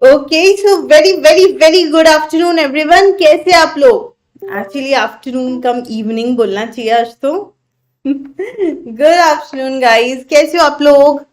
Okay so very very very good afternoon everyone. कैसे आप लोग? एक्चुअली आफ्टरनून कम evening बोलना चाहिए आज तो। गुड आफ्टरनून गाइस, कैसे हो आप लोग?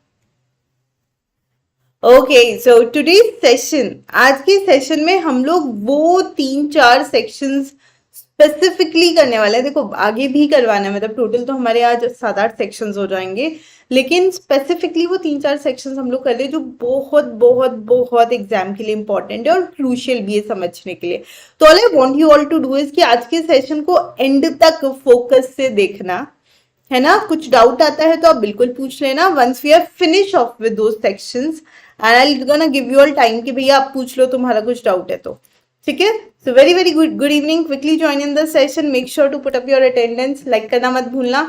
ओके सो टुडे सेशन, आज के सेशन में हम लोग वो तीन चार सेक्शंस स्पेसिफिकली करने वाले हैं। देखो आगे भी करवाना है, मतलब टोटल तो हमारे आज 7-8 सेक्शंस हो जाएंगे, लेकिन स्पेसिफिकली वो तीन चार सेक्शंस हम लोग कर रहे हैं जो बहुत बहुत बहुत एग्जाम के लिए इंपॉर्टेंट है और क्रूशियल भी है समझने के लिए। तो all I want you all to do is कि आज के सेशन को एंड तक फोकस से देखना है ना। कुछ डाउट आता है तो आप बिल्कुल पूछ लेना once we are finish off with those sections, and I gonna give you all time कि भैया आप पूछ लो तुम्हारा कुछ डाउट है तो। ठीक है, so very very good good evening, quickly join in the session, make sure to put up your attendance, like करना मत भूलना।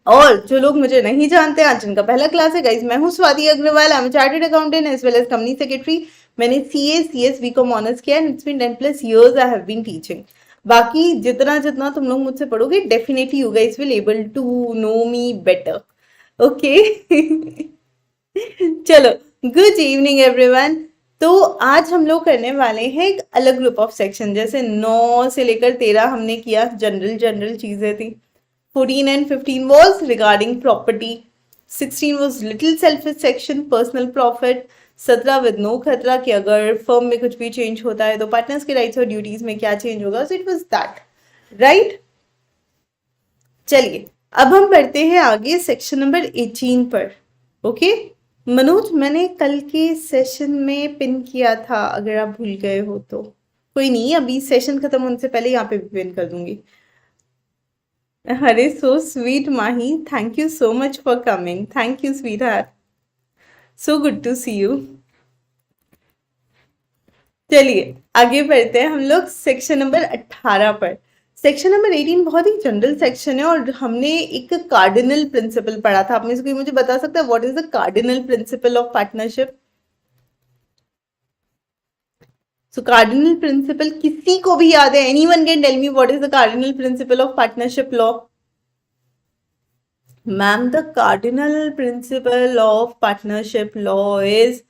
और जो लोग मुझे नहीं जानते, आज जिनका पहला क्लास है गाइज, मैं हूँ Swati Agrawal, I am chartered accountant as well as company secretary. मैंने सीए सीएस बीकॉम ऑनर्स किया and it's been 10+ years I have been teaching. बाकी जितना जितना तुम लोग मुझसे पढ़ोगे definitely you guys will able to know me better. Okay चलो, गुड इवनिंग एवरीवन। तो आज हम लोग करने वाले हैं एक अलग ग्रुप ऑफ सेक्शन। जैसे 9 से लेकर 13 हमने किया, जनरल जनरल चीजें थी। 14 and 15 was regarding property. 16 was little selfish section, personal profit. 17 with no खतरा कि अगर फर्म में कुछ भी चेंज होता है तो पार्टनर्स के राइट्स और ड्यूटीज में क्या चेंज होगा। So it was that, right. चलिए अब हम पढ़ते हैं आगे सेक्शन नंबर 18 पर। ओके मनोज, मैंने कल के सेशन में पिन किया था, अगर आप भूल गए हो तो कोई नहीं, अभी सेशन खत्म होने से पहले यहाँ पे भी पिन कर दूंगी। अरे so sweet Mahi, thank you so much for coming, thank you sweetheart, so good to see you. चलिए आगे बढ़ते हैं हम लोग सेक्शन नंबर 18 पर। सेक्शन नंबर 18 बहुत ही जनरल सेक्शन है और हमने एक कार्डिनल प्रिंसिपल पढ़ा था। आप में से कोई मुझे बता सकता है what is the cardinal principle of partnership? So cardinal principle किसी को भी याद है? Anyone can tell me what is the cardinal principle of partnership law? Ma'am, the cardinal principle of partnership law is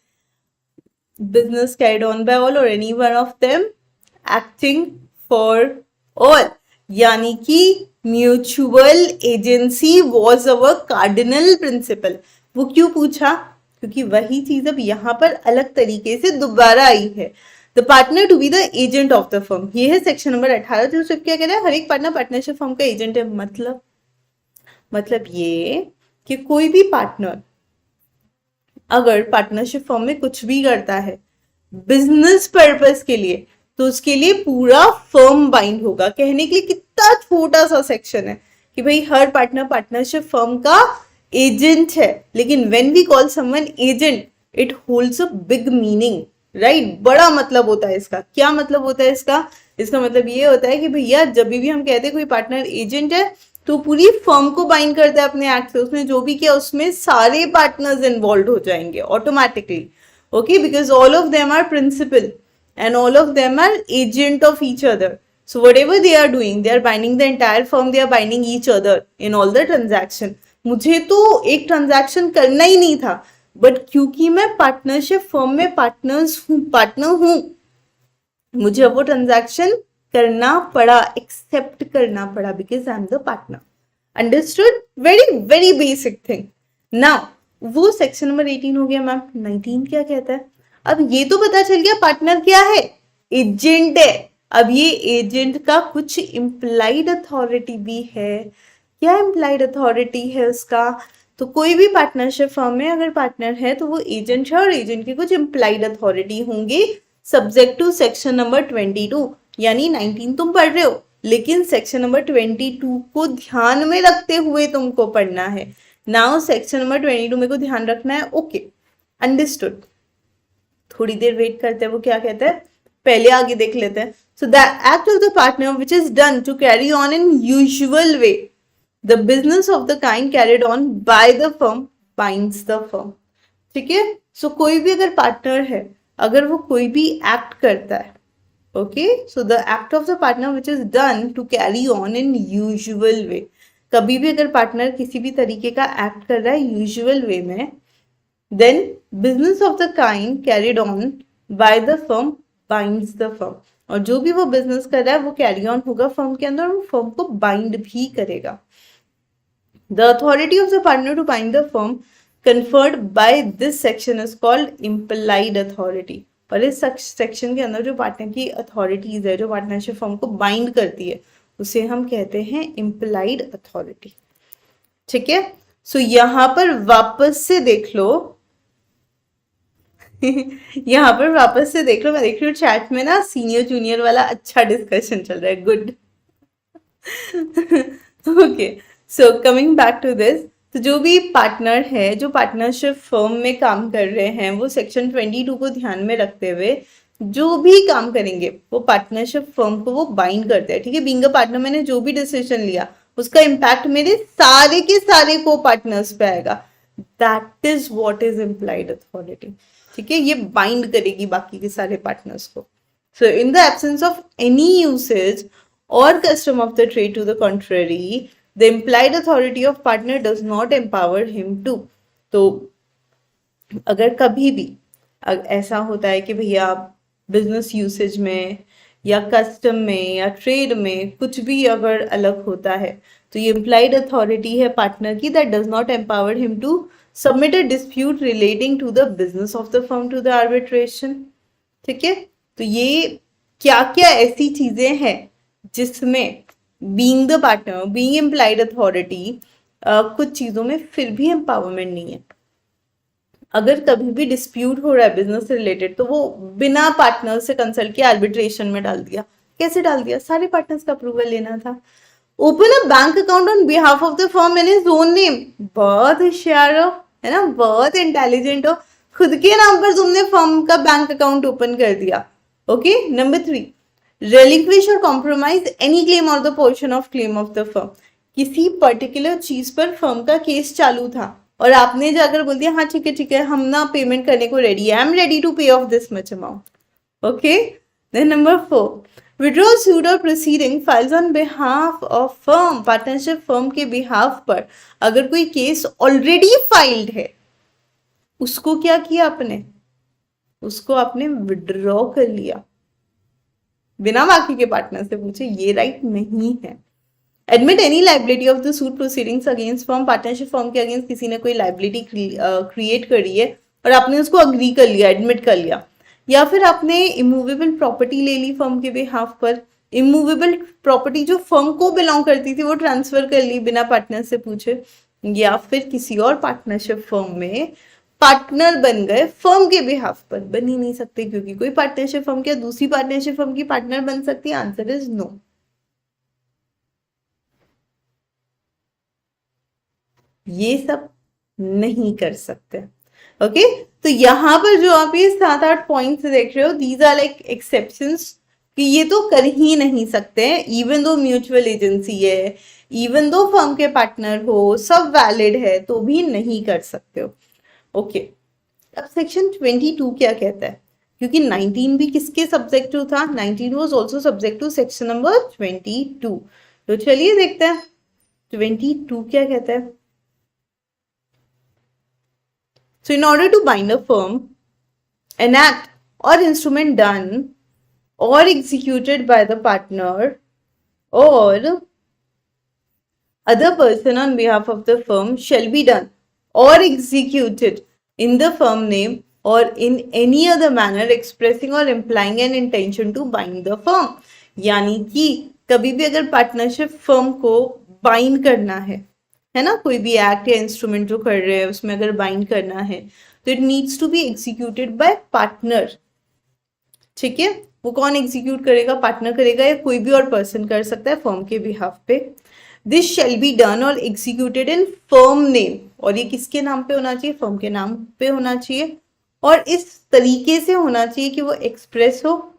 business carried on by all or any one of them acting for all. यानी कि mutual agency was our cardinal principle. वो क्यों पूछा? क्योंकि वही चीज अब यहाँ पर अलग तरीके से दोबारा आई है। The partner to be the agent of the firm, ये है सेक्शन नंबर 18। तो सिर्फ क्या कह रहा है, हर एक पार्टनर पार्टनरशिप फर्म का एजेंट है। मतलब ये कि कोई भी पार्टनर अगर पार्टनरशिप फर्म में कुछ भी करता है बिजनेस पर्पस के लिए, तो उसके लिए पूरा फर्म बाइंड होगा। कहने के लिए कितना छोटा सा सेक्शन है कि भाई हर पार्टनर पार्टनरशिप फर्म का एजेंट है, लेकिन when we call someone agent it holds a big meaning, right. बड़ा मतलब होता है इसका। क्या मतलब होता है इसका? इसका मतलब ये होता है कि भैया जब भी हम कहते हैं कोई पार्टनर एजेंट है तो पूरी फर्म को बाइंड करता है अपने एक्ट से। उसने जो भी किया उसमें सारे पार्टनर्स इन्वॉल्व हो जाएंगे automatically. Okay, because all of them are principal and all of them are agent of each other. So whatever they are doing, they are binding the entire firm, they are binding each other in all the transaction. मुझे तो एक transaction करना ही नहीं था, but क्योंकि मैं partnership firm में partner हूं, मुझे वो ट्रांजैक्शन करना पड़ा, एक्सेप्ट करना पड़ा, because I am the partner. Understood? Very very basic thing. Now वो सेक्शन नंबर 18 हो गया। मैम 19 क्या कहता है? अब ये तो पता चल गया पार्टनर क्या है, एजेंट है। अब ये एजेंट का कुछ इम्प्लाइड अथॉरिटी भी है। क्या इम्प्लाइड अथॉरिटी है उसका? तो कोई भी पार्टनरशिप फर्म में अगर पार्टनर है तो वो एजेंट है, और एजेंट की कुछ इम्प्लाइड अथॉरिटी होंगी सब्जेक्ट टू सेक्शन नंबर 22। यानी 19 तुम पढ़ रहे हो, लेकिन सेक्शन नंबर 22 को ध्यान में रखते हुए तुमको पढ़ना है। नाउ सेक्शन नंबर 22 में को ध्यान रखना है। Okay, understood. थोड़ी देर वेट करते हैं, वो क्या कहते हैं पहले आगे देख लेते हैं। So the act of the partner which is done to carry on in usual way the business of the kind carried on by the firm binds the firm. ठीक है, सो कोई भी अगर पार्टनर है, अगर वो कोई भी एक्ट करता है, okay, so the act of the partner which is done to carry on in usual way. कभी भी अगर पार्टनर किसी भी तरीके का एक्ट कर रहा है यूजुअल वे में, then business of the kind carried on bye the firm binds the firm, और जो भी वो बिजनेस कर रहा है वो कैरी ऑन होगा फर्म के अंदर और वो फर्म को बाइंड भी करेगा। The authority of the partner to bind the firm conferred by this section is called implied authority। और इस सेक्शन के अंदर जो पार्टनर की अथॉरिटीज है, जो पार्टनरशिप फर्म को बाइंड करती है, उसे हम कहते हैं implied authority। ठीक है, सो यहाँ पर वापस से देख लो यहाँ पर वापस से देख लो, मैं देख रही हूँ चैट में ना सीनियर जूनियर वाला अच्छा डिस्कशन चल रहा है, good. Okay, so coming back to this, तो जो भी पार्टनर है, जो पार्टनरशिप फर्म में काम कर रहे हैं, वो सेक्शन 22 को ध्यान में रखते हुए जो भी काम करेंगे वो पार्टनरशिप फर्म को वो बाइंड करते हैं। ठीक है, बीइंग अ पार्टनर मैंने जो भी डिसीजन लिया उसका इम्पैक्ट मेरे सारे के सारे को पार्टनर्स पे आएगा। That is what is implied authority. ठीक है, ये बाइंड करेगी बाकी के सारे पार्टनर्स को। So in the absence of any usage और custom of the trade to the contrary, the implied authority of partner does not empower him to। तो अगर कभी भी ऐसा होता है कि भैया बिजनेस यूसेज में या कस्टम में या ट्रेड में कुछ भी अगर अलग होता है, तो ये implied authority है पार्टनर की, that does not empower him to submit a dispute relating to the business of the firm to the arbitration। ठीक है, तो ये क्या क्या ऐसी चीजें हैं जिसमें being the partner, being implied authority, कुछ चीजों में फिर भी एम्पावरमेंट नहीं है। अगर कभी भी डिस्प्यूट हो रहा है बिजनेस से रिलेटेड, तो वो बिना पार्टनर से कंसल्ट किए आर्बिट्रेशन में डाल दिया। कैसे डाल दिया? सारे पार्टनर्स का अप्रूवल लेना था। Open a bank account on behalf of the firm in his own name. बहुत होशियार हो, है ना, बहुत इंटेलिजेंट हो, खुद के नाम पर तुमने फर्म का बैंक अकाउंट ओपन कर दिया। Okay, number 3, relinquish or compromise any claim or the portion of claim of the firm। किसी पर्टिकुलर चीज पर फर्म का केस चालू था और आपने जाकर बोल दिया हाँ ठीक है हम ना पेमेंट करने को रेडी है, I am ready to pay of this much amount. Okay, then number 4, withdraw suit or proceeding files on behalf of firm। Partnership firm के बिहाफ पर अगर कोई केस ऑलरेडी फाइल्ड है, उसको क्या किया आपने? उसको आपने विड्रॉ कर लिया बिना बाकी के पार्टनर से पूछे। ये राइट नहीं है। Admit any liability of the suit proceedings against firm. Partnership firm के अगेंस्ट किसी ने कोई लाइबिलिटी क्रिएट करी है और आपने उसको अग्री कर लिया, एडमिट कर लिया, या फिर आपने इमूवेबल प्रॉपर्टी ले ली फर्म के बिहाफ पर। इमूवेबल प्रॉपर्टी जो फर्म को बिलोंग करती थी वो ट्रांसफर कर ली बिना पार्टनर से पूछे, या फिर किसी और पार्टनरशिप फर्म में पार्टनर बन गए फर्म के बिहाफ पर। बन ही नहीं सकते क्योंकि कोई पार्टनरशिप फर्म क्या दूसरी पार्टनरशिप फर्म की पार्टनर बन सकती है? Answer is no. ये सब नहीं कर सकते। ओके, तो यहां पर जो आप ये 7-8 पॉइंट्स देख रहे हो, दीज आर लाइक एक्सेप्शंस कि ये तो कर ही नहीं सकते हैं। इवन दो म्यूचुअल एजेंसी है, इवन दो फर्म के पार्टनर हो, सब वैलिड है, तो भी नहीं कर सकते हो। ओके, अब सेक्शन 22 क्या कहता है? क्योंकि 19 भी किसके सब्जेक्ट टू था? 19 was also subject to section number 22। तो चलिए देखते हैं 22 क्या कहता है। So in order to bind a firm, an act or instrument done or executed by the partner or other person on behalf of the firm shall be done or executed in the firm name or in any other manner expressing or implying an intention to bind the firm। यानी कि कभी भी अगर partnership firm को bind करना है ना, कोई भी एक्ट या इंस्ट्रूमेंट जो कर रहे हैं उसमें अगर बाइंड करना है, तो it needs to be executed by partner. ठीक है, वो कौन एग्जीक्यूट करेगा? पार्टनर करेगा या कोई भी और पर्सन कर सकता है फर्म के बिहाफ पे। दिस शैल बी डन और एग्जीक्यूटेड इन फर्म नेम, और ये किसके नाम पे होना चाहिए? फर्म के नाम पे होना चाहिए, और इस तरीके से होना चाहिए कि वो एक्सप्रेस हो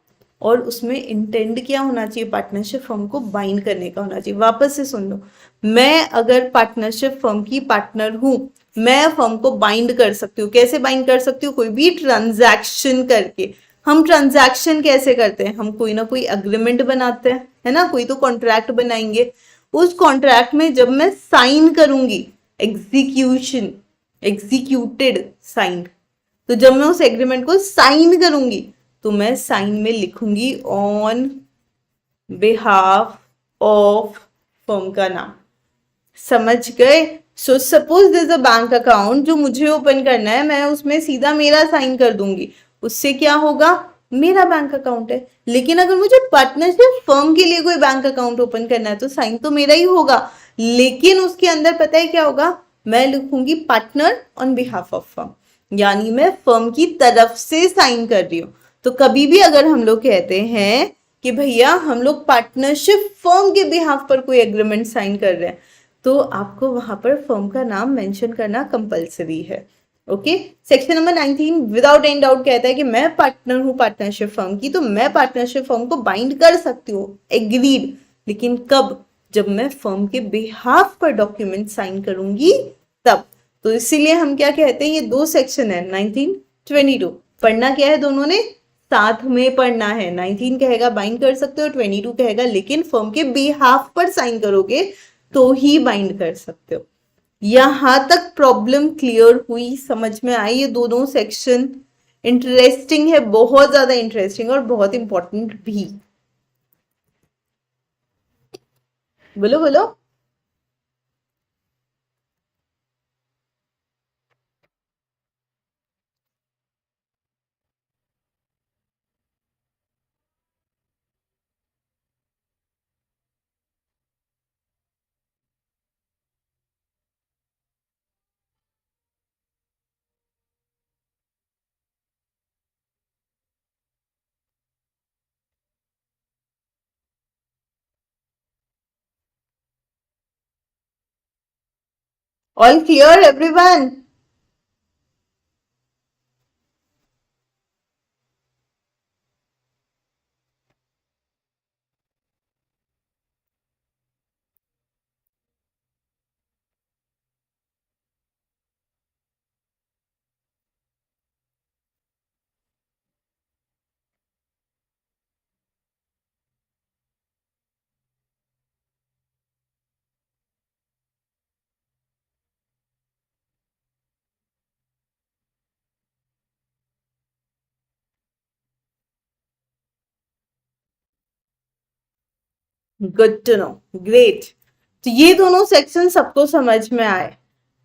और उसमें इंटेंड क्या होना चाहिए? पार्टनरशिप फर्म को बाइंड करने का होना चाहिए। वापस से सुन लो, मैं अगर पार्टनरशिप फर्म की पार्टनर हूं, मैं फर्म को बाइंड कर सकती हूँ। कैसे बाइंड कर सकती हूँ? कोई भी ट्रांजैक्शन करके। हम ट्रांजैक्शन कैसे करते हैं? हम कोई ना कोई अग्रीमेंट बनाते हैं, है ना, कोई तो कॉन्ट्रैक्ट बनाएंगे। उस कॉन्ट्रैक्ट में जब मैं साइन करूंगी, एग्जीक्यूटेड साइंड, तो जब मैं उस एग्रीमेंट को साइन करूंगी तो मैं साइन में लिखूंगी ऑन बिहाफ ऑफ फर्म का नाम। समझ गए? So suppose this a bank account जो मुझे ओपन करना है, मैं उसमें सीधा मेरा साइन कर दूंगी, उससे क्या होगा, मेरा बैंक अकाउंट है। लेकिन अगर मुझे पार्टनरशिप फर्म के लिए कोई बैंक अकाउंट ओपन करना है तो साइन तो मेरा ही होगा, लेकिन उसके अंदर पता है क्या होगा, मैं लिखूंगी partner on behalf of firm, यानी मैं फर्म की तरफ से साइन कर रही हूँ। तो कभी भी अगर हम लोग कहते हैं कि भैया हम लोग पार्टनरशिप फर्म के बिहाफ पर कोई एग्रीमेंट साइन कर रहे हैं, तो आपको वहां पर फर्म का नाम मेंशन करना कंपलसरी है। Okay, section number 19 without any doubt कहता है कि मैं पार्टनर हूं पार्टनरशिप फर्म की, तो मैं पार्टनरशिप फर्म को बाइंड कर सकती हूँ, एग्रीड। लेकिन कब? जब मैं फर्म के बिहाफ पर डॉक्यूमेंट साइन करूंगी तब। तो इसीलिए हम क्या कहते हैं, ये दो सेक्शन है 19 22। पढ़ना क्या है दोनों ने, साथ में पढ़ना है। 19 कहेगा बाइंड कर सकते हो, 22 कहेगा लेकिन फर्म के बिहाफ पर साइन करोगे तो ही बाइंड कर सकते हो। यहां तक प्रॉब्लम क्लियर हुई, समझ में आई? ये दोनों सेक्शन इंटरेस्टिंग है, बहुत ज्यादा इंटरेस्टिंग और बहुत इंपॉर्टेंट भी। बोलो बोलो। All clear everyone? Good to know, great. तो ये दोनों सेक्शन सबको समझ में आए।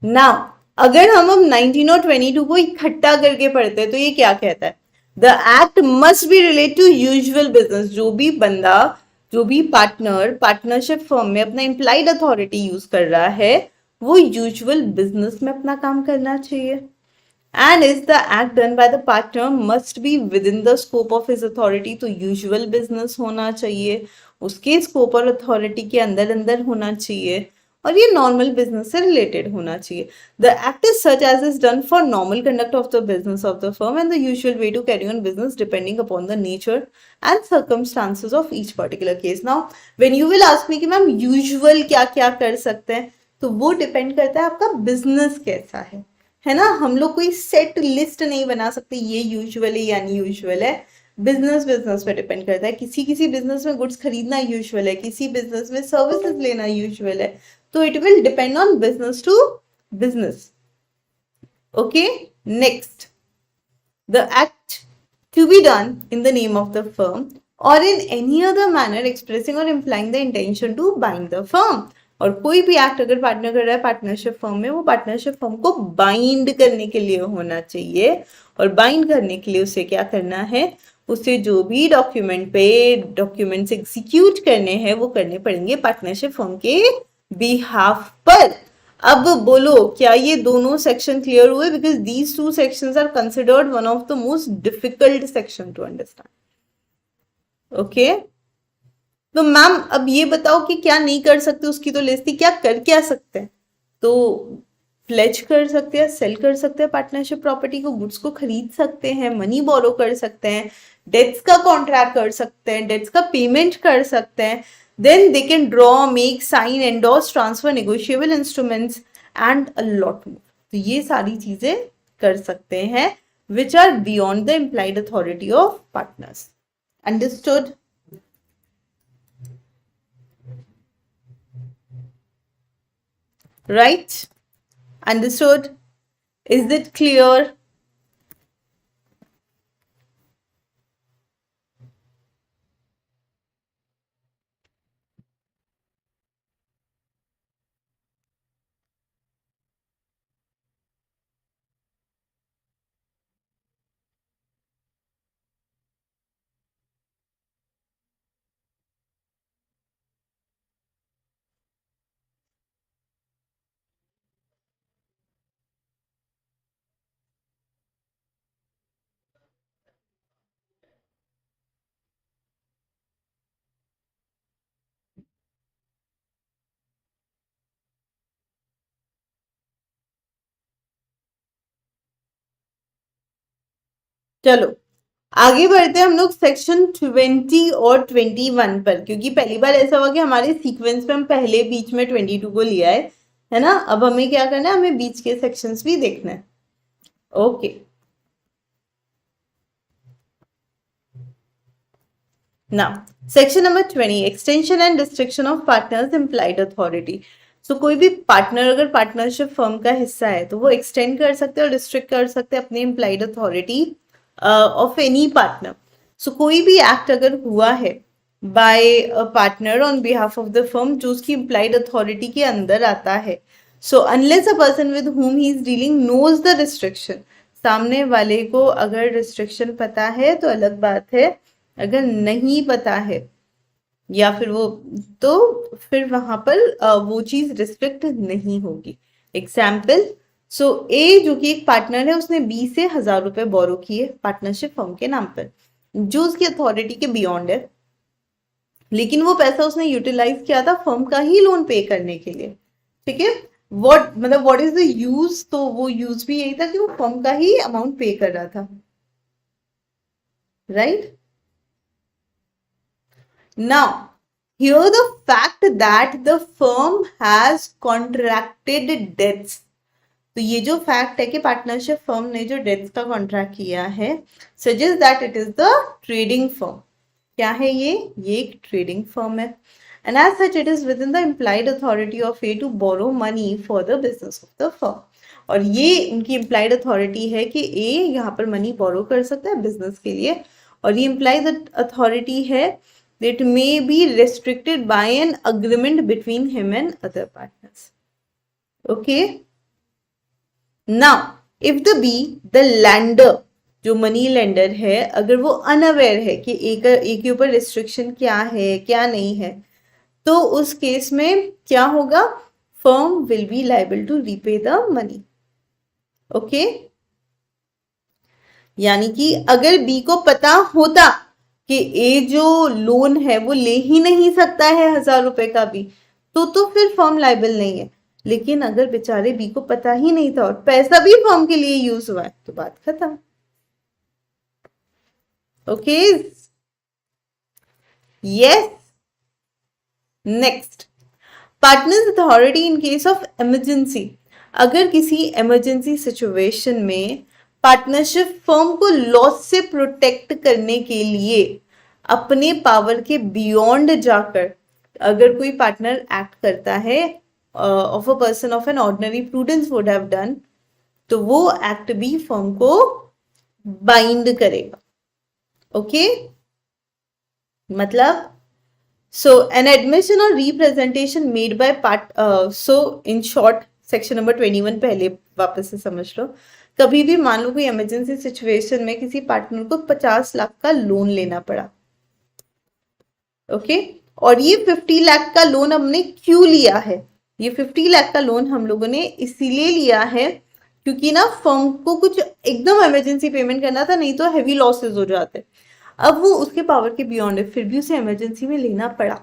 नाउ अगर हम अब 19 और 22 को इकट्ठा करके पढ़ते हैं तो ये क्या कहता है, the act must be relate to usual business. जो भी बंदा, जो भी पार्टनर पार्टनरशिप फर्म में अपना इंप्लाइड अथॉरिटी यूज कर रहा है, वो यूजुअल बिजनेस में अपना काम करना चाहिए। And is the act done by the partner must be within the scope of his authority। तो यूजुअल बिजनेस होना चाहिए, उसके स्कोप और अथॉरिटी के अंदर अंदर होना चाहिए, और ये नॉर्मल बिजनेस से रिलेटेड होना चाहिए। The act is such as is done for normal conduct of the business of the firm and the usual way to carry on business depending upon the nature and circumstances of each particular case. Now when you will ask me कि ma'am usual क्या क्या कर सकते हैं, तो वो depend करता है आपका बिजनेस कैसा है ना। हम लोग कोई सेट लिस्ट नहीं बना सकते ये यूजुअल है या अनयूजुअल है। बिजनेस बिजनेस पे डिपेंड करता है, किसी किसी बिजनेस में गुड्स खरीदना यूजुअल है, किसी बिजनेस में सर्विसेज लेना यूजुअल है। तो it will depend on business to business. Okay, next, the act to be done in the name of the firm or in any other manner expressing or implying the intention to bind the firm। और कोई भी act अगर partner कर रहा है partnership firm में, वो partnership firm को बाइंड करने के लिए होना चाहिए। और बाइंड करने के लिए उसे क्या करना है, उसे जो भी डॉक्यूमेंट पे डॉक्यूमेंट्स एग्जीक्यूट करने हैं वो करने पड़ेंगे पार्टनरशिप फर्म के बिहाफ पर। अब बोलो क्या ये दोनों सेक्शन क्लियर हुए? Because these two sections are considered one of the most difficult section to understand. Okay, तो मैम अब ये बताओ कि क्या नहीं कर सकते, उसकी तो लिस्ट थी, क्या कर क्या सकते हैं? तो प्लेज कर सकते हैं, सेल कर सकते हैं पार्टनरशिप प्रॉपर्टी को, गुड्स को खरीद सकते हैं, मनी बोरो कर सकते हैं, डेट्स का कॉन्ट्रैक्ट कर सकते हैं, डेट्स का पेमेंट कर सकते हैं, then they can draw, make, sign, endorse, transfer, negotiable instruments and a lot more। तो ये सारी चीजें कर सकते हैं which are beyond the implied authority of partners। Understood? Right? Understood? Is it clear? चलो आगे बढ़ते हैं हम लोग सेक्शन 20 और 21 पर, क्योंकि पहली बार ऐसा हुआ कि हमारे सीक्वेंस में हम पहले बीच में 22 को लिया है ना। अब हमें क्या करना है, हमें बीच के सेक्शंस भी देखना है। Okay, now section number 20, extension and restriction of partners implied authority. So कोई भी पार्टनर अगर पार्टनरशिप फर्म का हिस्सा है तो वो एक्सटेंड कर सकते हैं और रिस्ट्रिक्ट कर सकते हैं अपनी implied authority of any partner. So कोई भी एक्ट अगर हुआ है by a partner on behalf of the firm जो उसकी इम्प्लाइड अथॉरिटी के अंदर आता है, so unless a person with whom he is dealing knows the restriction, सामने वाले को अगर रिस्ट्रिक्शन पता है तो अलग बात है, अगर नहीं पता है या फिर वो, तो फिर वहां पर वो चीज रिस्ट्रिक्ट नहीं होगी। एग्जाम्पल, सो ए जो कि एक पार्टनर है उसने बी से 1,000 रुपए बोरो किए पार्टनरशिप फर्म के नाम पर, जो उसकी अथॉरिटी के बियॉन्ड है, लेकिन वो पैसा उसने यूटिलाइज किया था फर्म का ही लोन पे करने के लिए। ठीक है, व्हाट मतलब व्हाट इज द यूज, तो वो यूज भी यही था कि वो फर्म का ही अमाउंट पे कर रहा था, right. Now, here the fact that the firm has contracted debts. तो ये जो फैक्ट है कि पार्टनरशिप फर्म ने जो डेट्स का कॉन्ट्रैक्ट किया है, suggest that it is the trading firm. क्या है ये एक ट्रेडिंग फर्म है। And as such it is within the implied authority of A to borrow money for the business of the firm. और ये उनकी इम्प्लाइड अथॉरिटी है कि ए यहाँ पर मनी बोरो कर सकता है बिजनेस के लिए, और ये इम्प्लाइड अथॉरिटी है that may be restricted by an agreement between him and other partners. Okay. Now, if the B, the lender, जो मनी लेंडर है, अगर वो अनअवेयर है कि एक के ऊपर रिस्ट्रिक्शन क्या है क्या नहीं है, तो उस केस में क्या होगा, firm will be liable to repay the money. Okay, यानी कि अगर बी को पता होता कि ए जो लोन है वो ले ही नहीं सकता है 1,000 रुपए का भी, तो फिर फर्म लाइबल नहीं है। लेकिन अगर बेचारे बी को पता ही नहीं था और पैसा भी फर्म के लिए यूज हुआ है, तो बात खत्म। Okay, yes. Next, partners authority in case of emergency. अगर किसी इमरजेंसी सिचुएशन में पार्टनरशिप फर्म को लॉस से प्रोटेक्ट करने के लिए अपने पावर के बियॉन्ड जाकर अगर कोई पार्टनर एक्ट करता है of a person of an ordinary prudence would have done, तो वो एक्ट भी फर्म को बाइंड करेगा। ओके, मतलब so an admission or representation made by so in short section number 21 पहले वापस से समझ लो। कभी भी मान लो कोई इमरजेंसी सिचुएशन में किसी पार्टनर को 50 लाख का लोन लेना पड़ा, ओके, और ये 50 लाख का लोन हमने क्यों लिया है, ये 50 लाख का लोन हम लोगों ने इसीलिए लिया है क्योंकि ना फर्म को कुछ एकदम इमरजेंसी पेमेंट करना था, नहीं तो हैवी लॉसेस हो जाते। अब वो उसके पावर के बियॉन्ड है, फिर भी उसे इमरजेंसी में लेना पड़ा,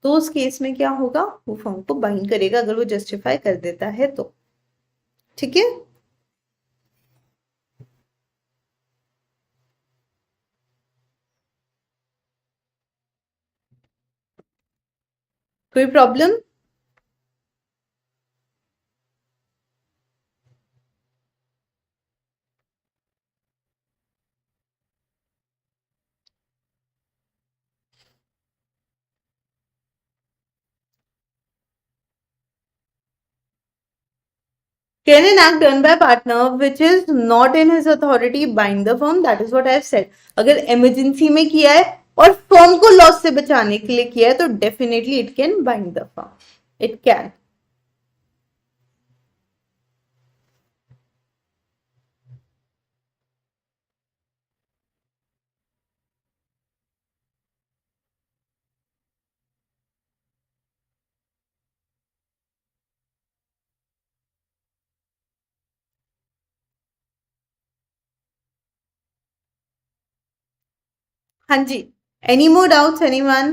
तो उस केस में क्या होगा, वो फर्म को बाइंड करेगा अगर वो जस्टिफाई कर देता है तो। ठीक है, कोई problem? Can an act done by partner which is not in his authority bind the firm? That is what I have said. अगर इमरजेंसी में किया है और फर्म को लॉस से बचाने के लिए किया है तो definitely it can bind the firm, it can. हाँ जी, any more doubts anyone?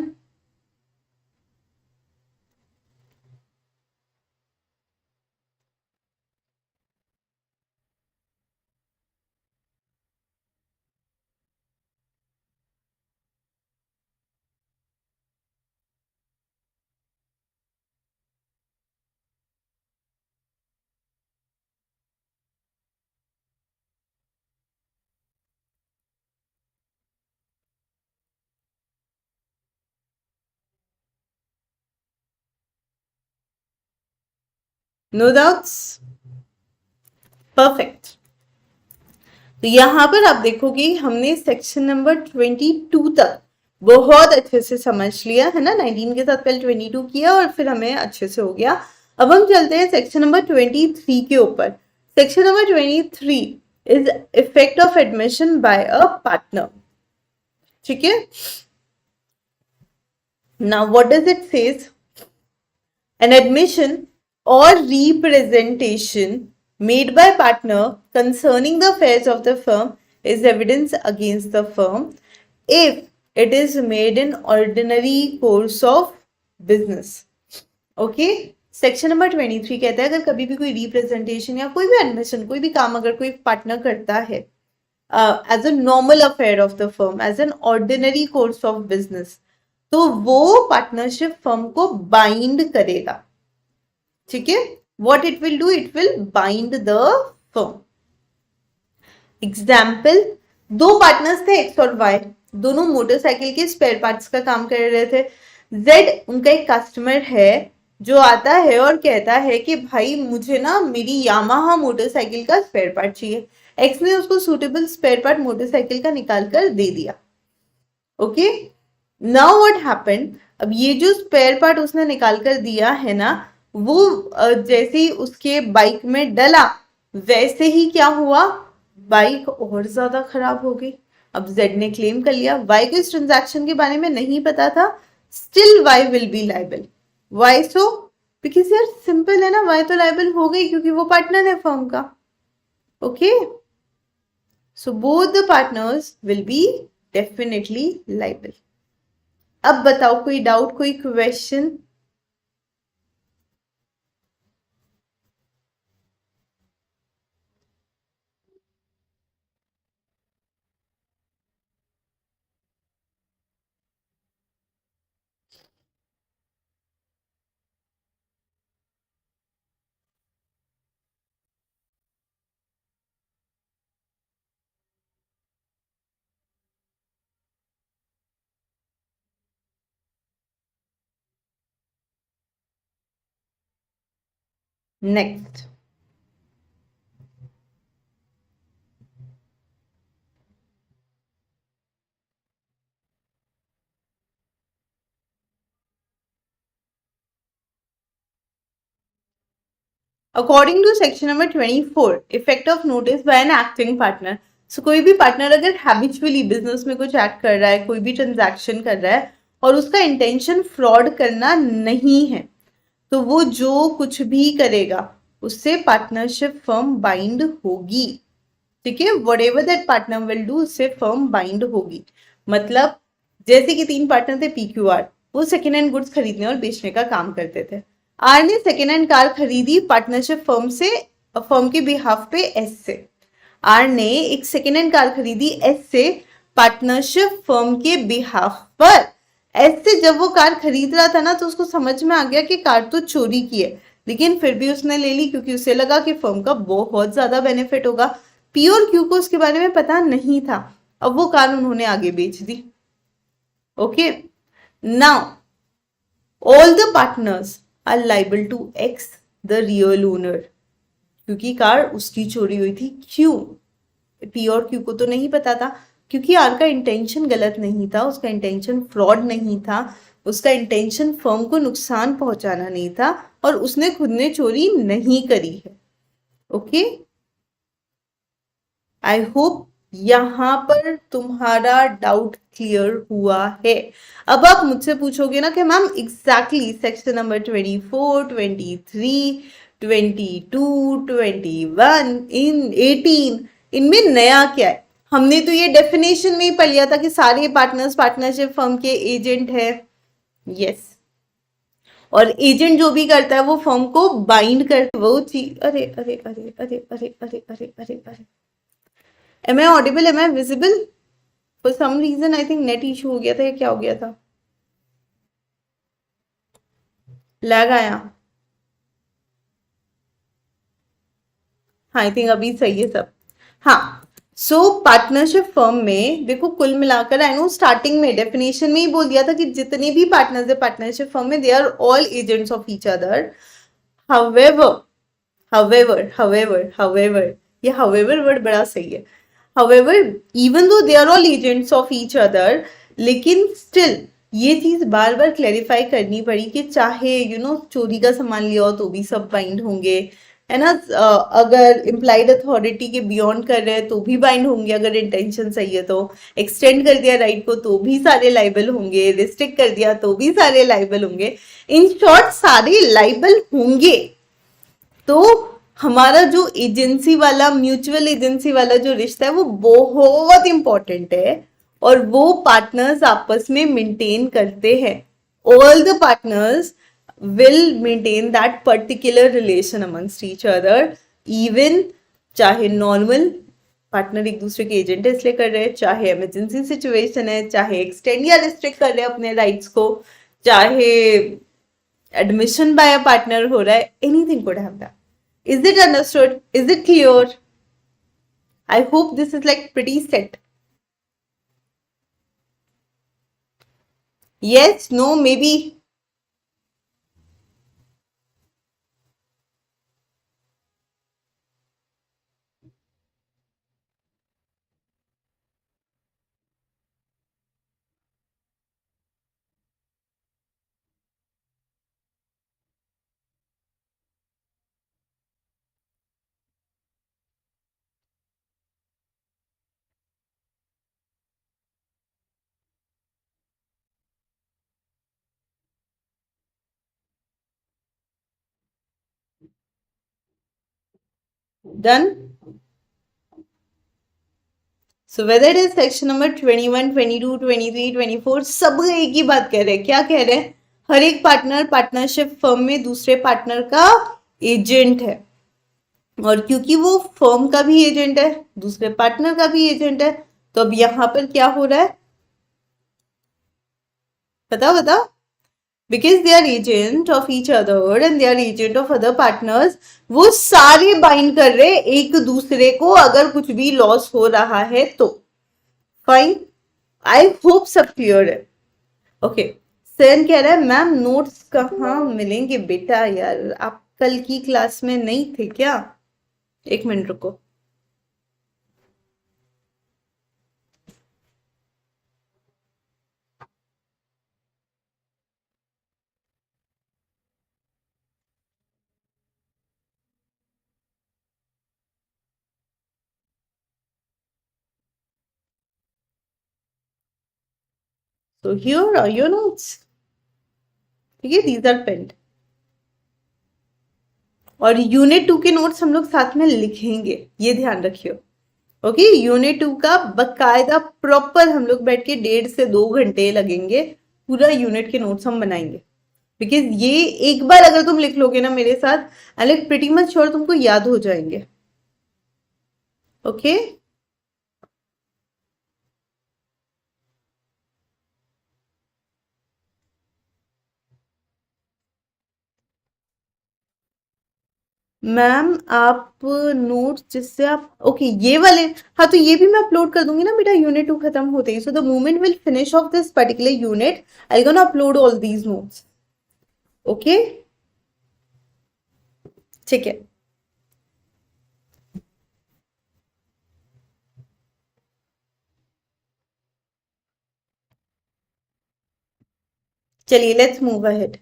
No doubts? Perfect. तो यहां पर आप देखोगे हमने सेक्शन नंबर 22 तक बहुत अच्छे से समझ लिया है ना। 19 के साथ पहले 22 किया और फिर हमें अच्छे से हो गया। अब हम चलते हैं सेक्शन नंबर 23 के ऊपर। Section number 23 is effect of admission by a partner. ठीक है, now what does it says? An admission or representation made by partner concerning the affairs of the firm is evidence against the firm if it is made in ordinary course of business. Okay? Section number 23 कहता है अगर कभी भी कोई representation या कोई भी admission, कोई भी काम अगर कोई पार्टनर करता है as a normal affair of the firm, as an ordinary course of business, तो वो पार्टनरशिप फर्म को बाइंड करेगा। ठीक है, what it will do? It will bind the firm. Example, दो पार्टनर्स थे एक्स और वाई, दोनों मोटरसाइकिल के स्पेयर पार्ट्स का काम कर रहे थे। जेड उनका एक कस्टमर है जो आता है और कहता है कि भाई मुझे ना मेरी यामाहा मोटरसाइकिल का स्पेयर पार्ट चाहिए। एक्स ने उसको सूटेबल स्पेयर पार्ट मोटरसाइकिल का निकाल कर दे दिया। Okay, now what happened? अब ये जो स्पेयर पार्ट उसने निकाल कर दिया है ना, वो जैसे ही उसके बाइक में डला वैसे ही क्या हुआ, बाइक और ज्यादा खराब हो गई। अब जेड ने क्लेम कर लिया, वाई को इस ट्रांजैक्शन के बारे में नहीं पता था, still Y will be liable. Why so? Because यार सिंपल है ना, वाई तो लायबल हो गई क्योंकि वो पार्टनर है फर्म का। Okay, so both the partners will be definitely liable. अब बताओ कोई डाउट, कोई question? Next, according to section number 24, effect of notice by an acting partner. So कोई भी पार्टनर अगर हैबिचुअली बिजनेस में कुछ एक्ट कर रहा है, कोई भी ट्रांजैक्शन कर रहा है और उसका इंटेंशन फ्रॉड करना नहीं है, तो वो जो कुछ भी करेगा उससे पार्टनरशिप फर्म बाइंड होगी। ठीक है, what ever that partner will do उससे फर्म बाइंड होगी। मतलब जैसे कि तीन पार्टनर थे PQR, वो सेकेंड हैंड गुड्स खरीदने और बेचने का काम करते थे। आर ने सेकेंड हैंड कार खरीदी पार्टनरशिप फर्म से, फर्म के बिहाफ पे एस से। आर ने एक सेकेंड हैंड कार खरीदी एस से पार्टनरशिप फर्म के बिहाफ पर। एस से जब वो कार खरीद रहा था ना तो उसको समझ में आ गया कि कार तो चोरी की है, लेकिन फिर भी उसने ले ली क्योंकि उसे लगा कि फर्म का बहुत ज्यादा बेनिफिट होगा। पी और क्यू को उसके बारे में पता नहीं था, अब वो कार उन्होंने आगे बेच दी। Okay, now all the partners are liable to ex the real owner, क्योंकि कार उसकी चोरी हुई थी। क्यों? पी और क्यू को तो नहीं पता था, क्योंकि आर का इंटेंशन गलत नहीं था, उसका इंटेंशन फ्रॉड नहीं था, उसका इंटेंशन फर्म को नुकसान पहुंचाना नहीं था और उसने खुद ने चोरी नहीं करी है। ओके, आई होप यहां पर तुम्हारा डाउट क्लियर हुआ है। अब आप मुझसे पूछोगे ना कि मैम एग्जैक्टली सेक्शन नंबर 24, 23, 22, 21, इन 18 इनमें नया क्या है? हमने तो ये डेफिनेशन में ही पढ़ लिया था कि सारे पार्टनर्स पार्टनरशिप फर्म के एजेंट है। यस, और एजेंट जो भी करता है वो फर्म को बाइंड करता है, वो चीज। अरे अरे अरे अरे अरे अरे अरे अरे अरे, am I audible, am I visible? For some reason I think net issue हो गया था या क्या हो गया था, लैग आया। हाँ, आई थिंक अभी सही है सब। हाँ, सो पार्टनरशिप फर्म में देखो कुल मिलाकर, आई नो स्टार्टिंग में डेफिनेशन में ही बोल दिया था कि जितने भी पार्टनर्स है पार्टनरशिप फर्म में they are all agents of each other. However however, ये however वर्ड बड़ा सही है. However, even though they are all agents of each other, लेकिन still ये चीज बार बार क्लैरिफाई करनी पड़ी कि चाहे चोरी का सामान लिया हो तो भी सब बाइंड होंगे, है ना. अगर इम्प्लाइड अथॉरिटी के बियॉन्ड कर रहे हैं तो भी बाइंड होंगे, अगर इंटेंशन सही है तो. एक्सटेंड कर दिया राइट को तो भी सारे लाइबल होंगे, रिस्ट्रिक्ट कर दिया तो भी सारे लाइबल होंगे. इन शॉर्ट सारे लाइबल होंगे. तो हमारा जो एजेंसी वाला, म्यूचुअल एजेंसी वाला जो रिश्ता है वो बहुत इंपॉर्टेंट है, और वो पार्टनर्स आपस में मेंटेन करते हैं. All the partners will maintain that particular relation amongst each other, even चाहे नॉर्मल पार्टनर एक दूसरे के एजेंट है इसलिए कर रहे हैं, चाहे इमरजेंसी सिचुएशन है, चाहे एक्सटेंड या रिस्ट्रिक्ट कर रहे हैं अपने राइट्स को, चाहे एडमिशन बाय अ पार्टनर हो रहा है, anything could have that. Is it understood? Is it clear? I hope this is like pretty set. Yes, no, maybe. Done? So whether it is section number 21, 22, 23, 24, सब एक ही बात कह रहे हैं. क्या कह रहे हैं? हर एक पार्टनर पार्टनरशिप फर्म में दूसरे पार्टनर का एजेंट है, और क्योंकि वो फर्म का भी एजेंट है, दूसरे पार्टनर का भी एजेंट है, तो अब यहां पर क्या हो रहा है? बताओ. Because they are agent of each other and they are agent of other partners, वो सारे बाइंड कर रहे एक दूसरे को अगर कुछ भी लॉस हो रहा है तो. फाइन, आई होप सब क्लियर है. ओके, सेन कह रहा है मैम नोट्स कहाँ मिलेंगे बेटा? यार आप कल की क्लास में नहीं थे क्या? एक मिनट रुको. So here are your notes. ठीक है, these are penned. और यूनिट 2 के नोट्स हम लोग साथ में लिखेंगे, ये ध्यान रखियो. ओके, यूनिट 2 का बकायदा प्रॉपर हम लोग बैठ के 1.5 से 2 घंटे लगेंगे, पूरा यूनिट के नोट्स हम बनाएंगे. बिकॉज ये एक बार अगर तुम लिख लोगे ना मेरे साथ, I like pretty much sure तुमको याद हो जाएंगे. ओके, मैम आप नोट्स जिससे आप ओके ये वाले, हाँ तो ये भी मैं अपलोड कर दूंगी ना बेटा यूनिट 2 खत्म होते ही. So the moment will finish of this particular unit I gonna upload all these notes. Okay, ठीक है. चलिए let's move ahead.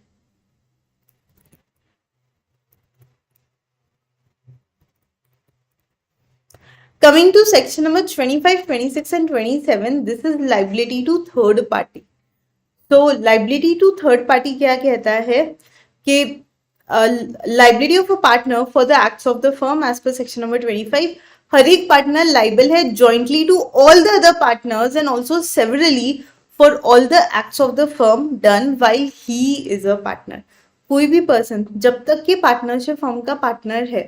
Coming to section number 25, 26 and 27, this is liability to third party. So liability to third party क्या कहता है कि liability of a partner for the acts of the firm as per section number 25, हर एक partner liable है jointly to all the other partners and also severally for all the acts of the firm done while he is a partner. कोई भी person जब तक कि partnership firm का partner है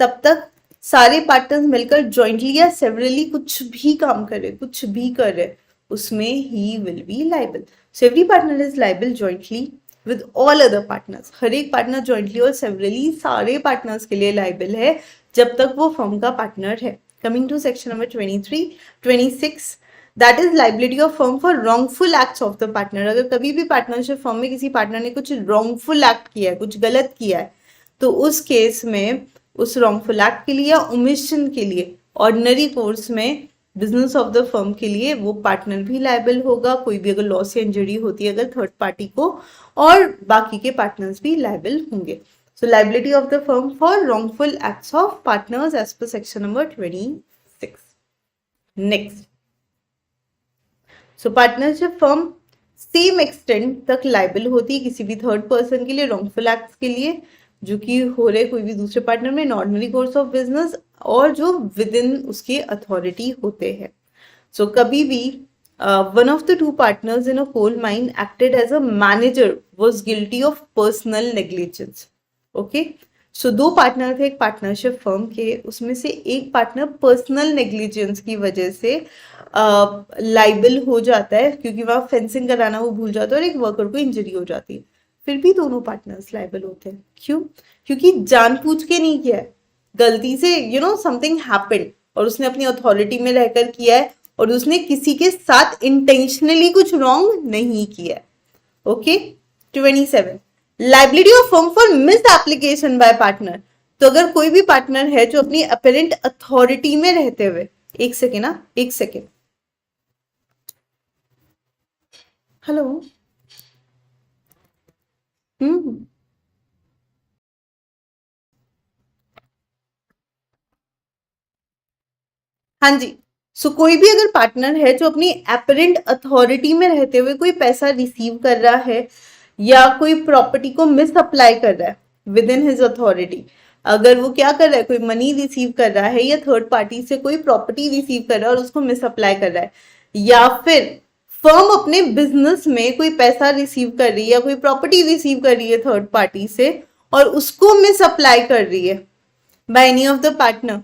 तब तक सारे पार्टनर्स मिलकर जॉइंटली या सेवरली कुछ भी काम करे, कुछ भी करे, उसमें ही will be liable. So every partner is liable jointly with all other partners. हर एक पार्टनर जॉइंटली और सेवरली सारे पार्टनर्स के लिए लाइबल है जब तक वो फर्म का पार्टनर है. Coming to section number 23, 26, that is liability of firm for wrongful acts of the partner. अगर कभी भी पार्टनरशिप फर्म में किसी पार्टनर ने कुछ रॉन्गफुल एक्ट किया है, कुछ गलत किया है, तो उस केस में उस रॉन्गफुल एक्ट के लिए या ओमिशन के लिए ऑर्डिनरी कोर्स में बिजनेस ऑफ द फर्म के लिए वो पार्टनर भी लायबल होगा, कोई भी अगर लॉस या इंजरी होती है अगर थर्ड पार्टी को, और बाकी के पार्टनर्स भी लायबल होंगे. So liability of the firm for wrongful acts of partners as per section number 26. Next, so partnership firm same extent तक लायबल होती है किसी भी थर्ड पर्सन के लिए रॉन्गफुल एक्ट्स के लिए जो कि हो रहे कोई भी दूसरे पार्टनर में in ordinary course of business और जो विद इन उसके अथॉरिटी होते हैं. सो कभी भी one of the two partners in a coal mine acted as a manager was guilty of personal negligence. Okay, सो दो पार्टनर थे एक पार्टनरशिप फर्म के, उसमें से एक पार्टनर पर्सनल नेग्लिजेंस की वजह से लाइबल हो जाता है क्योंकि वह फेंसिंग कराना वो भूल जाता है और एक वर्कर को इंजरी हो जाती है. फिर भी दोनों पार्टनर्स लाइबल होते हैं. क्यों? क्योंकि जानबूझ के नहीं किया है, गलती से समथिंग हैपेंड और उसने अपनी अथॉरिटी में रहकर किया है और उसने किसी के साथ इंटेंशनली कुछ रॉन्ग नहीं किया. Okay. 27, liability of firm for miss application by partner. तो अगर कोई भी पार्टनर है जो अपनी अपेरेंट अथॉरिटी में रहते हुए, एक सेकेंड, हेलो, हाँ जी. सो कोई भी अगर पार्टनर है जो अपनी एपरेंट अथॉरिटी में रहते हुए कोई पैसा रिसीव कर रहा है या कोई प्रॉपर्टी को मिस अप्लाई कर रहा है विद इन हिज अथॉरिटी, अगर वो क्या कर रहा है, कोई मनी रिसीव कर रहा है या थर्ड पार्टी से कोई प्रॉपर्टी रिसीव कर रहा है और उसको मिस अप्लाई कर रहा है, या फिर फर्म अपने बिजनेस में कोई पैसा रिसीव कर रही है या कोई प्रॉपर्टी रिसीव कर रही है थर्ड पार्टी से और उसको मिस अप्लाई कर रही है by any of the partner,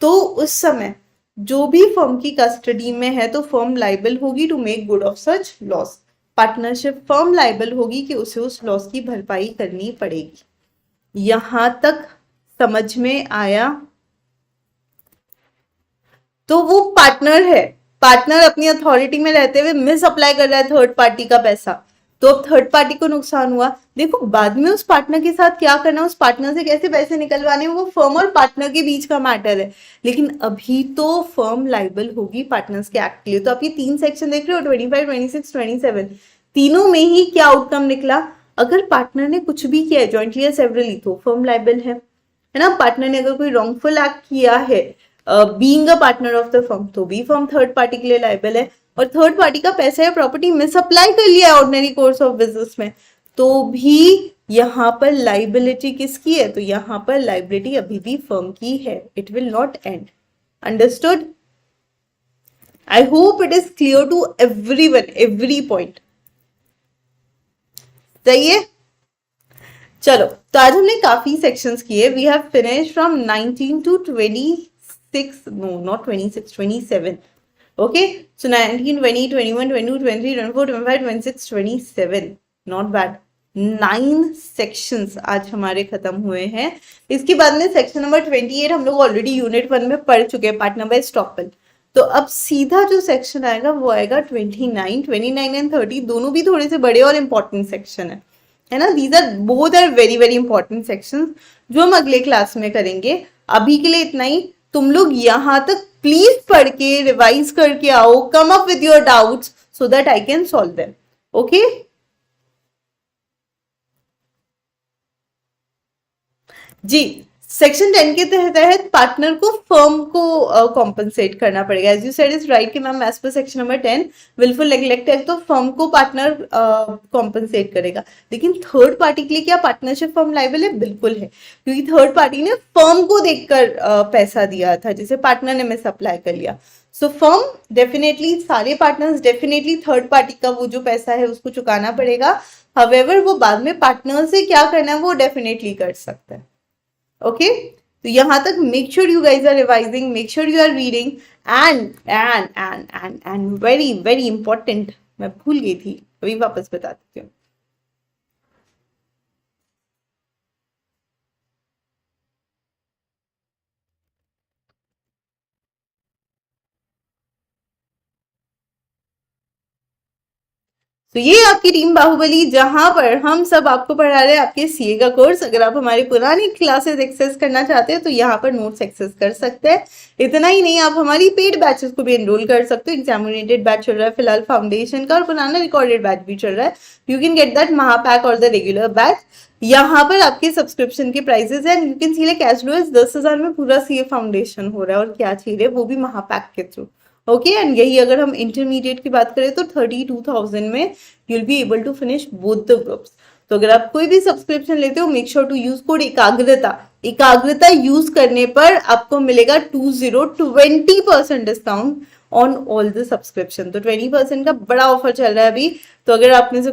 तो उस समय जो भी फर्म की कस्टडी में है तो फर्म लाइबल होगी to make good of such loss. Partnership firm liable होगी कि उसे उस लॉस की भरपाई करनी पड़ेगी. यहां तक समझ में आया? तो वो पार्टनर है, पार्टनर अपनी अथॉरिटी में रहते हुए मिस अप्लाई कर रहा है थर्ड पार्टी का पैसा, तो अब थर्ड पार्टी को नुकसान हुआ. देखो बाद में उस पार्टनर के साथ क्या करना, उस पार्टनर से कैसे पैसे निकलवाने, वो फर्म और पार्टनर के बीच का मैटर है, लेकिन अभी तो फर्म लाइबल होगी पार्टनर्स के एक्ट के लिए. तो आप ये तीन सेक्शन देख रहे हो, 25, 26, 27, तीनों में ही क्या आउटकम निकला? अगर पार्टनर ने कुछ भी किया है जॉइंटली या सेवरली तो फर्म लाइबल है ना. पार्टनर ने अगर कोई रॉन्गफुल एक्ट किया है being a partner of the firm तो भी फर्म थर्ड पार्टी के लिए लाइबल है, और थर्ड पार्टी का पैसा या प्रॉपर्टी मिस अप्लाई कर लिया है ऑर्डिनरी कोर्स ऑफ बिजनेस में तो भी यहां पर लाइबिलिटी किसकी है? तो यहां पर लाइबिलिटी अभी भी फर्म की है. It will not end. Understood? I hope it is clear to everyone, every point. सही है. चलो, तो आज हमने काफी सेक्शंस किए. We have finish from 19 to 26, no not 26, 27. Okay, so 19, 20, 21, 22, 23, 24, 25, 26, 27. Not bad. 9 sections आज हमारे खत्म हुए हैं. इसके बाद में सेक्शन नंबर 28 हम लोग ऑलरेडी यूनिट 1 में पढ़ चुके हैं, पार्ट नंबर स्टॉपल. तो अब सीधा जो सेक्शन आएगा वो आएगा 29 एंड 30. दोनों भी थोड़े से बड़े और इंपॉर्टेंट सेक्शन है ना. These are both are very very important sections जो हम अगले क्लास में करेंगे. अभी के लिए इतना ही. तुम लोग यहां तक प्लीज पढ़ के रिवाइज करके आओ, come up with your doubts so that I can solve them. Okay. जी, सेक्शन 10 के तहत पार्टनर को फर्म को कॉम्पनसेट करना पड़ेगा. As you said is right कि ma'am as per section number 10 wilful neglect है तो फर्म को पार्टनर कॉम्पनसेट करेगा. लेकिन थर्ड पार्टी के लिए क्या पार्टनरशिप फर्म लायबल है? बिल्कुल है, क्योंकि थर्ड पार्टी ने फर्म को देखकर पैसा दिया था जिसे पार्टनर ने मिस अप्लाई कर लिया. सो फर्म डेफिनेटली, सारे पार्टनर्स डेफिनेटली थर्ड पार्टी का वो जो पैसा है उसको चुकाना पड़ेगा. हवेवर वो बाद में पार्टनर से क्या करना है वो डेफिनेटली कर सकता है. ओके. तो यहां तक make sure you guys are revising, make sure you are reading and very very important, मैं भूल गई थी, अभी वापस बता देती हूँ. तो ये आपकी टीम बाहुबली, जहां पर हम सब आपको पढ़ा रहे हैं आपके सीए का कोर्स। अगर आप हमारी पुरानी क्लासेस एक्सेस करना चाहते हैं तो यहाँ पर नोट्स एक्सेस कर सकते हैं। इतना ही नहीं, आप हमारी पेड बैचेस को भी एनरोल कर सकते हो। एग्जाम ओरिएंटेड बैच चल रहा है फिलहाल फाउंडेशन का, और पुराना रिकॉर्डेड बैच भी चल रहा है। यू कैन गेट दैट महापैक और द रेगुलर बैच। यहाँ पर आपके सब्सक्रिप्शन के प्राइसेस हैं, you can see like cash flow 10,000 में पूरा सीए फाउंडेशन हो रहा है, और क्या चाहिए, वो भी महापैक के थ्रू। ओके, एंड यही अगर हम इंटरमीडिएट की बात करें तो 32,000 में you will be able to finish both the groups. तो अगर आप कोई भी सब्सक्रिप्शन लेते हो, make sure to use code Ekagrata use करने पर आपको मिलेगा 20% discount on all the subscription. तो 20% का बड़ा ऑफर चल रहा है अभी। तो अगर आप में से